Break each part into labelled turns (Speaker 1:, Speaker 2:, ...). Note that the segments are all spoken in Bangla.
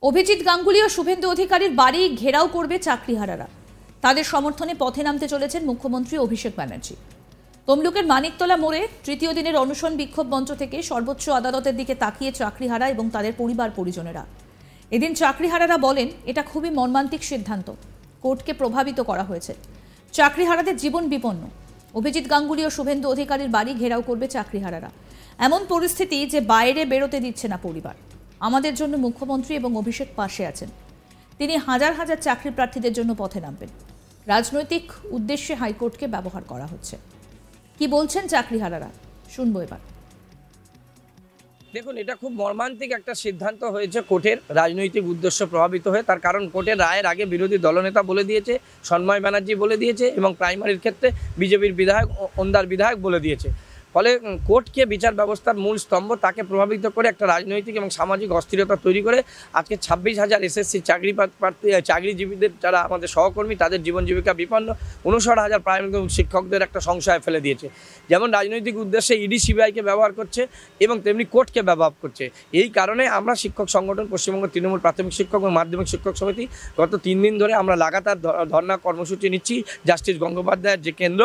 Speaker 1: অভিজিৎ গাঙ্গুলি ও শুভেন্দু অধিকারীর বাড়ি ঘেরাও করবে চাকরিহারারা। তাদের সমর্থনে পথে নামতে চলেছেন মুখ্যমন্ত্রী অভিষেক ব্যানার্জি। তমলুকের মানিকতলা মোড়ে তৃতীয় দিনের অনশন বিক্ষোভ মঞ্চ থেকে সর্বোচ্চ আদালতের দিকে তাকিয়ে চাকরিহারা এবং তাদের পরিবার পরিজনেরা। এদিন চাকরিহারারা বলেন, এটা খুবই মর্মান্তিক সিদ্ধান্ত, কোর্টকে প্রভাবিত করা হয়েছে, চাকরিহারাদের জীবন বিপন্ন। অভিজিৎ গাঙ্গুলি ও শুভেন্দু অধিকারীর বাড়ি ঘেরাও করবে চাকরিহারারা। এমন পরিস্থিতি যে বাইরে বেরোতে দিচ্ছে না পরিবার। আমাদের জন্য মুখ্যমন্ত্রী এবং অভিষেক পাশে আছেন। তিনি হাজার হাজার চাকরি প্রার্থীদের জন্য পথে নামবেন। রাজনৈতিক উদ্দেশ্যে হাইকোর্টকে ব্যবহার করা হচ্ছে। কি বলছেন চাকরিহারারা, শুনবো এবার।
Speaker 2: দেখুন, এটা খুব মর্মান্তিক একটা সিদ্ধান্ত হয়েছে কোর্টের, রাজনৈতিক উদ্দেশ্য প্রভাবিত হয়ে। তার কারণ কোর্টের রায়ের আগে বিরোধী দলনেতা বলে দিয়েছে, সন্ময় ব্যানার্জি বলে দিয়েছে এবং প্রাইমারির ক্ষেত্রে বিজেপির বিধায়ক ওন্দার বিধায়ক বলে দিয়েছে। ফলে কোর্টকে বিচার ব্যবস্থার মূল স্তম্ভ তাকে প্রভাবিত করে একটা রাজনৈতিক এবং সামাজিক অস্থিরতা তৈরি করে আজকে 26,000 এসএসসি চাকরিজীবীদের যারা আমাদের সহকর্মী তাদের জীবন জীবিকা বিপন্ন, 59,000 প্রাইমারি শিক্ষকদের একটা সংশয়ে ফেলে দিয়েছে। যেমন রাজনৈতিক উদ্দেশ্যে ইডি সিবিআইকে ব্যবহার করছে এবং তেমনি কোর্টকে ব্যবহার করছে। এই কারণে আমরা শিক্ষক সংগঠন পশ্চিমবঙ্গ তৃণমূল প্রাথমিক শিক্ষক এবং মাধ্যমিক শিক্ষক সমিতি গত 3 দিন ধরে আমরা লাগাতার ধর্ণা কর্মসূচি নিচ্ছি। জাস্টিস গঙ্গোপাধ্যায়ের যে কেন্দ্র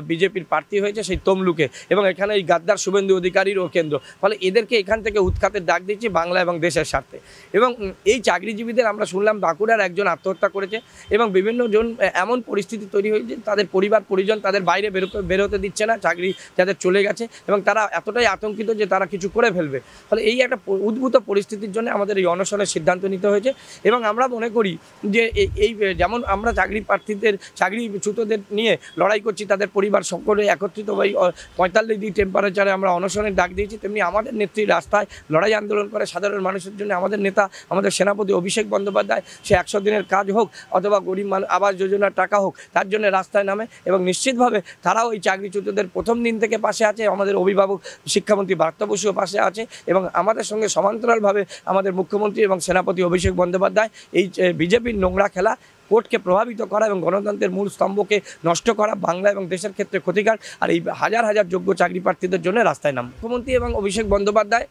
Speaker 2: বিজেপির প্রার্থী হয়েছে সেই তমলুকে, এবং এখানে এই গাদ্দার শুভেন্দু অধিকারীরও কেন্দ্র। ফলে এদেরকে এখান থেকে উৎখাতের ডাক দিচ্ছি বাংলা এবং দেশের স্বার্থে। এবং এই চাকরিজীবীদের আমরা শুনলাম বাঁকুড়ার একজন আত্মহত্যা করেছে এবং বিভিন্ন জন এমন পরিস্থিতি তৈরি হয়েছে তাদের পরিবার পরিজন তাদের বাইরে বেরোতে দিচ্ছে না, চাকরি যাদের চলে গেছে এবং তারা এতটাই আতঙ্কিত যে তারা কিছু করে ফেলবে। ফলে এই একটা উদ্ভূত পরিস্থিতির জন্য আমাদের এই অনশনের সিদ্ধান্ত নিতে হয়েছে। এবং আমরা মনে করি যে এই যেমন আমরা চাকরি প্রার্থীদের চাকরিচ্যুতদের নিয়ে লড়াই করছি, তাদের পরিবার সকলে একত্রিত হয়ে 45 টেম্পারেচারে আমরা অনশনের ডাক দিয়েছি, তেমনি আমাদের নেত্রী রাস্তায় লড়াই আন্দোলন করে সাধারণ মানুষের জন্য। আমাদের নেতা আমাদের সেনাপতি অভিষেক বন্দ্যোপাধ্যায় সে 100 দিনের কাজ হোক অথবা গরিব আবাস যোজনার টাকা হোক তার জন্য রাস্তায় নামে এবং নিশ্চিতভাবে তারাও এই চাকরিচ্যুতদের প্রথম দিন থেকে পাশে আছে। আমাদের অভিভাবক শিক্ষামন্ত্রী পার্থ বসুও পাশে আছে এবং আমাদের সঙ্গে সমান্তরালভাবে আমাদের মুখ্যমন্ত্রী এবং সেনাপতি অভিষেক বন্দ্যোপাধ্যায় এই বিজেপির নোংরা খেলা, কোর্টকে প্রভাবিত করা এবং গণতন্ত্রের মূল স্তম্ভকে নষ্ট করা বাংলা এবং দেশের ক্ষেত্রে ক্ষতিকার। আর এই হাজার হাজার যোগ্য চাকরি প্রার্থীদের জন্য রাস্তায় নাম মুখ্যমন্ত্রী এবং অভিষেক বন্দ্যোপাধ্যায়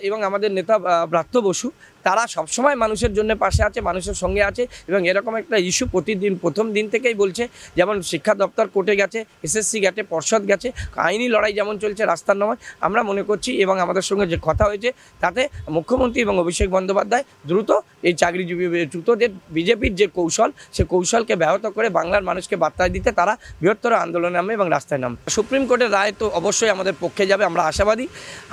Speaker 2: এবং আমাদের নেতা ব্রাত্য বসু তারা সবসময় মানুষের জন্য পাশে আছে, মানুষের সঙ্গে আছে এবং এরকম একটা ইস্যু প্রতিদিন প্রথম দিন থেকেই বলছে। যেমন শিক্ষা দপ্তর কোর্টে গেছে, এসএসসি গেছে, পর্ষদ গেছে, আইনি লড়াই যেমন চলছে রাস্তার নয়। আমরা মনে করছি এবং আমাদের সঙ্গে যে কথা হয়েছে তাতে মুখ্যমন্ত্রী এবং অভিষেক বন্দ্যোপাধ্যায় দ্রুত এই চাকরিজীবীদের বিজেপির যে কৌশল সে কৌশলকে ব্যাহত করে বাংলার মানুষকে বার্তা দিতে তারা বৃহত্তর আন্দোলনে নামবে এবং রাস্তায় নামবে। সুপ্রিম কোর্টের রায় তো অবশ্যই আমাদের পক্ষে যাবে, আমরা আশাবাদী।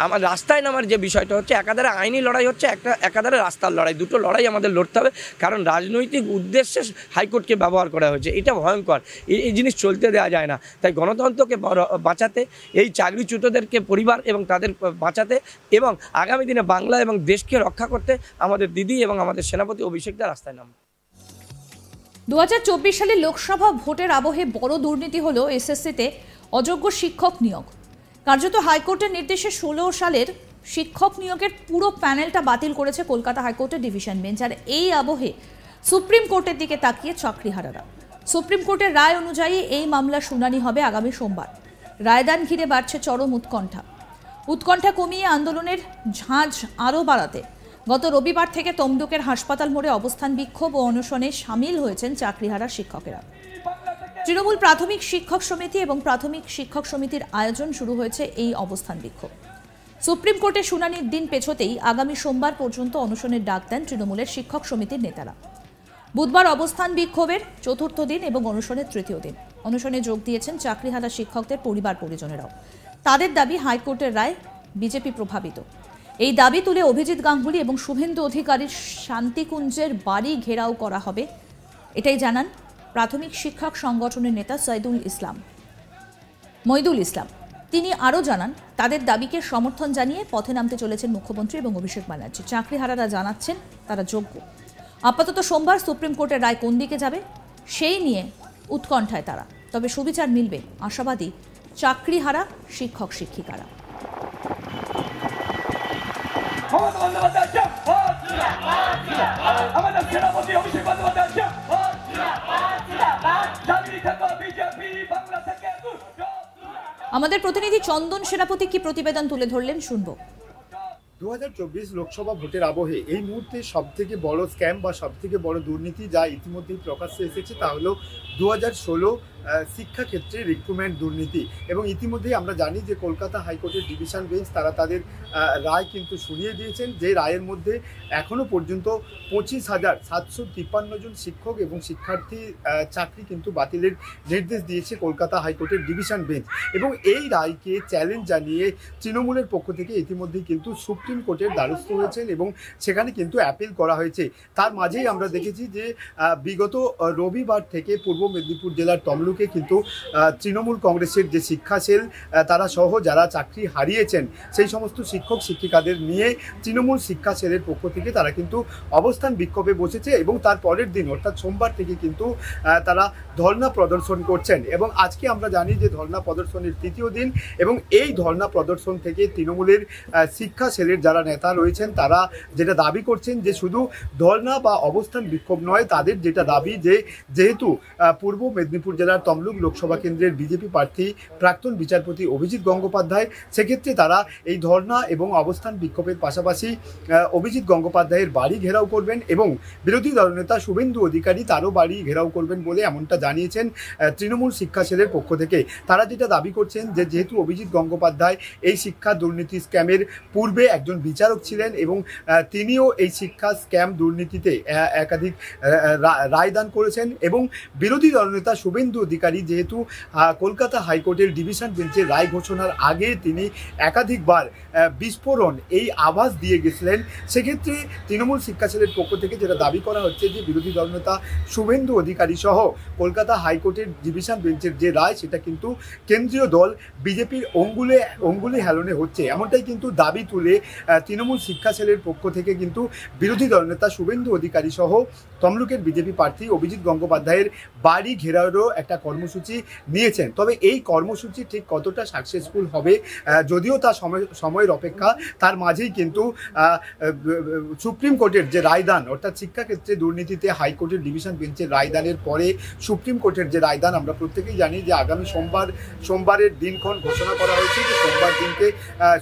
Speaker 2: আমার রাস্তায় নামার যে বিষয়টা হচ্ছে একাধারে আইনি লড়াই হচ্ছে, একাধারে রাস্তার লড়াই, দুটো লড়াই আমাদের লড়তে হবে। কারণ রাজনৈতিক উদ্দেশ্যে হাইকোর্টকে ব্যবহার করা হয়েছে, এটা ভয়ঙ্কর, এই জিনিস চলতে দেওয়া যায় না। তাই গণতন্ত্রকে বাঁচাতে, এই চাকরিচ্যুতদেরকে পরিবার এবং তাদের বাঁচাতে এবং আগামী দিনে বাংলা এবং দেশকে রক্ষা করতে আমাদের দিদি এবং আমাদের সেনাপতি অভিষেকদা রাস্তায় নামবে।
Speaker 1: 2024 সালে লোকসভা ভোটের আবহে বড় দুর্নীতি হলো এসএসসিতে অযোগ্য শিক্ষক নিয়োগ। কার্যত হাইকোর্টের নির্দেশে 16 সালের শিক্ষক নিয়োগের পুরো প্যানেলটা বাতিল করেছে কলকাতা হাইকোর্টের ডিভিশন বেঞ্চ। আর এই আবহে সুপ্রিম কোর্টের দিকে তাকিয়ে চাকরিহারারা। সুপ্রিম কোর্টের রায় অনুযায়ী এই মামলার শুনানি হবে আগামী সোমবার। রায়দান ঘিরে বাড়ছে চরম উৎকণ্ঠা কমিয়ে আন্দোলনের ঝাঁঝ আরও বাড়াতে গত রবিবার থেকে তমলুকের হাসপাতাল মোড়ে অবস্থান বিক্ষোভ ও অনশনে সামিল হয়েছেন চাকরিহারা শিক্ষকেরা। তৃণমূল প্রাথমিক শিক্ষক সমিতি এবং প্রাথমিক শিক্ষক সমিতির আয়োজন শুরু হয়েছে এই অবস্থান বিক্ষোভ। সুপ্রিম কোর্টে শুনানির দিন পেছোতেই আগামী সোমবার পর্যন্ত অনশনের ডাক দেন তৃণমূলের শিক্ষক সমিতির নেতারা। বুধবার অবস্থান বিক্ষোভের 4র্থ দিন এবং অনশনের 3য় দিন। অনশনে যোগ দিয়েছেন চাকরিহারা শিক্ষকদের পরিবার পরিজনেরাও। তাদের দাবি হাইকোর্টের রায় বিজেপি প্রভাবিত। এই দাবি তুলে অভিজিৎ গাঙ্গুলি এবং শুভেন্দু অধিকারীর শান্তিকুঞ্জের বাড়ি ঘেরাও করা হবে, এটাই জানান প্রাথমিক শিক্ষক সংগঠনের নেতা মইদুল ইসলাম। তিনি আরও জানান তাদের দাবিকে সমর্থন জানিয়ে পথে নামতে চলেছেন মুখ্যমন্ত্রী এবং অভিষেক ব্যানার্জি। চাকরিহারারা জানাচ্ছেন তারা যোগ্য। আপাতত সোমবার সুপ্রিম কোর্টের রায় কোন দিকে যাবে সেই নিয়ে উৎকণ্ঠায় তারা, তবে সুবিচার মিলবে আশাবাদী চাকরিহারা শিক্ষক শিক্ষিকারা। আমাদের প্রতিনিধি চন্দন সেনাপতি কি প্রতিবেদন তুলে ধরলেন, শুনবো।
Speaker 3: 2024 লোকসভা ভোটের আবহে এই মুহূর্তে সবথেকে বড় স্ক্যাম বা সবথেকে বড় দুর্নীতি যা ইতিমধ্যেই প্রকাশ্যে এসেছে তা হলো 2016 শিক্ষাক্ষেত্রে রিক্রুটমেন্ট দুর্নীতি। এবং ইতিমধ্যেই আমরা জানি যে কলকাতা হাইকোর্টের ডিভিশন বেঞ্চ তারা তাদের রায় কিন্তু শুনিয়ে দিয়েছেন, যে রায়ের মধ্যে এখনও পর্যন্ত 25,753 জন শিক্ষক এবং শিক্ষার্থী চাকরি কিন্তু বাতিলের নির্দেশ দিয়েছে কলকাতা হাইকোর্টের ডিভিশন বেঞ্চ। এবং এই রায়কে চ্যালেঞ্জ জানিয়ে তৃণমূলের পক্ষ থেকে ইতিমধ্যেই কিন্তু সুপ্রিম কোর্টের দ্বারস্থ হয়েছেন এবং সেখানে কিন্তু অ্যাপিল করা হয়েছে। তার মাঝেই আমরা দেখেছি যে বিগত রবিবার থেকে পূর্ব মেদিনীপুর জেলার তমলুকে কিন্তু তৃণমূল কংগ্রেসের যে শিক্ষা সেল তারা সহ যারা চাকরি হারিয়েছেন সেই সমস্ত শিক্ষক শিক্ষিকাদের নিয়ে তৃণমূল শিক্ষা সেলের পক্ষ থেকে তারা কিন্তু অবস্থান বিক্ষোভে বসেছে এবং তার পরের দিন অর্থাৎ সোমবার থেকে কিন্তু তারা ধর্ণা প্রদর্শন করছেন। এবং আজকে আমরা জানি যে ধর্ণা প্রদর্শনের তৃতীয় দিন এবং এই ধর্ণা প্রদর্শন থেকে তৃণমূলের শিক্ষা সেলের যারা নেতা রয়েছেন তারা যেটা দাবি করছেন যে শুধু ধর্ণা বা অবস্থান বিক্ষোভ নয়, তাদের যেটা দাবি যে যেহেতু পূর্ব মেদিনীপুর জেলার তমলুক লোকসভা কেন্দ্রের বিজেপি প্রার্থী প্রাক্তন বিচারপতি অভিজিৎ গঙ্গোপাধ্যায়, সেক্ষেত্রে তারা এই ধর্ণা এবং অবস্থান বিক্ষোভের পাশাপাশি অভিজিৎ গঙ্গোপাধ্যায়ের বাড়ি ঘেরাও করবেন এবং বিরোধী দলনেতা শুভেন্দু অধিকারী তারও বাড়ি ঘেরাও করবেন বলে এমনটা জানিয়েছেন তৃণমূল শিক্ষা সেলের পক্ষ থেকে। তারা যেটা দাবি করছেন যে যেহেতু অভিজিৎ গঙ্গোপাধ্যায় এই শিক্ষা দুর্নীতি স্ক্যামের পূর্বে একজন বিচারক ছিলেন এবং তিনিও এই শিক্ষা স্ক্যাম দুর্নীতিতে একাধিক রায়দান করেছেন এবং বিরোধী দলনেতা শুভেন্দু অধিকারী যেহেতু কলকাতা হাইকোর্টের ডিভিশন বেঞ্চের রায় ঘোষণার আগে তিনি একাধিকবার বিস্ফোরণ এই আভাস দিয়ে গেছিলেন, সেক্ষেত্রে তৃণমূল শিক্ষা সেলের পক্ষ থেকে যেটা দাবি করা হচ্ছে যে বিরোধী দলনেতা শুভেন্দু অধিকারী সহ কলকাতা হাইকোর্টের ডিভিশন বেঞ্চের যে রায় সেটা কিন্তু কেন্দ্রীয় দল বিজেপির অঙ্গুলি হেলনে হচ্ছে, এমনটাই কিন্তু দাবি তুলে তৃণমূল শিক্ষা সেলের পক্ষ থেকে কিন্তু বিরোধী দলনেতা শুভেন্দু অধিকারী সহ তমলুকের বিজেপি প্রার্থী অভিজিৎ গঙ্গোপাধ্যায়ের বাড়ি ঘেরাওয়েরও একটা কর্মসূচি নিয়েছেন। তবে এই কর্মসূচি ঠিক কতটা সাকসেসফুল হবে যদিও তা সময়ের অপেক্ষা, তার মাঝেই কিন্তু সুপ্রিম কোর্টের যে রায়দান অর্থাৎ শিক্ষাক্ষেত্রে দুর্নীতিতে হাইকোর্টের ডিভিশন বেঞ্চের রায়দানের পরে সুপ্রিম কোর্টের যে রায়দান আমরা প্রত্যেকেই জানি যে আগামী সোমবারের দিনক্ষণ ঘোষণা করা হয়েছে যে সোমবার দিনকে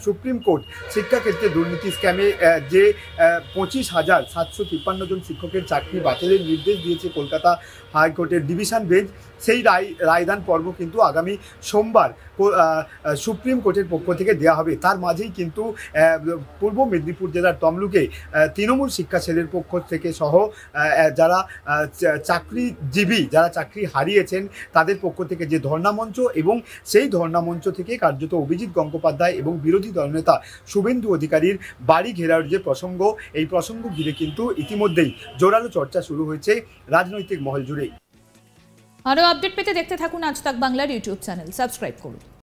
Speaker 3: সুপ্রিম কোর্ট শিক্ষাক্ষেত্রে দুর্নীতি স্ক্যামে যে 25,753 জন শিক্ষকের চাকরি বাতিলের নির্দেশ দিয়েছে কলকাতা হাইকোর্টের ডিভিশন বেঞ্চ, সেই রায়দান পর্ব কিন্তু আগামী সোমবার সুপ্রিম কোর্টের পক্ষ থেকে দেওয়া হবে। তার মাঝেই কিন্তু পূর্ব মেদিনীপুর জেলার তমলুকে তৃণমূল শিক্ষা সেলের পক্ষ থেকে সহ যারা চাকরিজীবী যারা চাকরি হারিয়েছেন তাদের পক্ষ থেকে যে ধর্ণামঞ্চ এবং সেই ধর্ণামঞ্চ থেকে কার্যত অভিজিৎ গঙ্গোপাধ্যায় এবং বিরোধী দলনেতা শুভেন্দু অধিকারীর বাড়ি ঘেরাওর যে প্রসঙ্গ, এই প্রসঙ্গ ঘিরে কিন্তু ইতিমধ্যেই জোরালো চর্চা শুরু হয়েছে রাজনৈতিক মহল জুড়ে।
Speaker 1: আরও আপডেট পেতে দেখতে থাকুন আজ তাক বাংলার ইউটিউব চ্যানেল, সাবস্ক্রাইব করুন।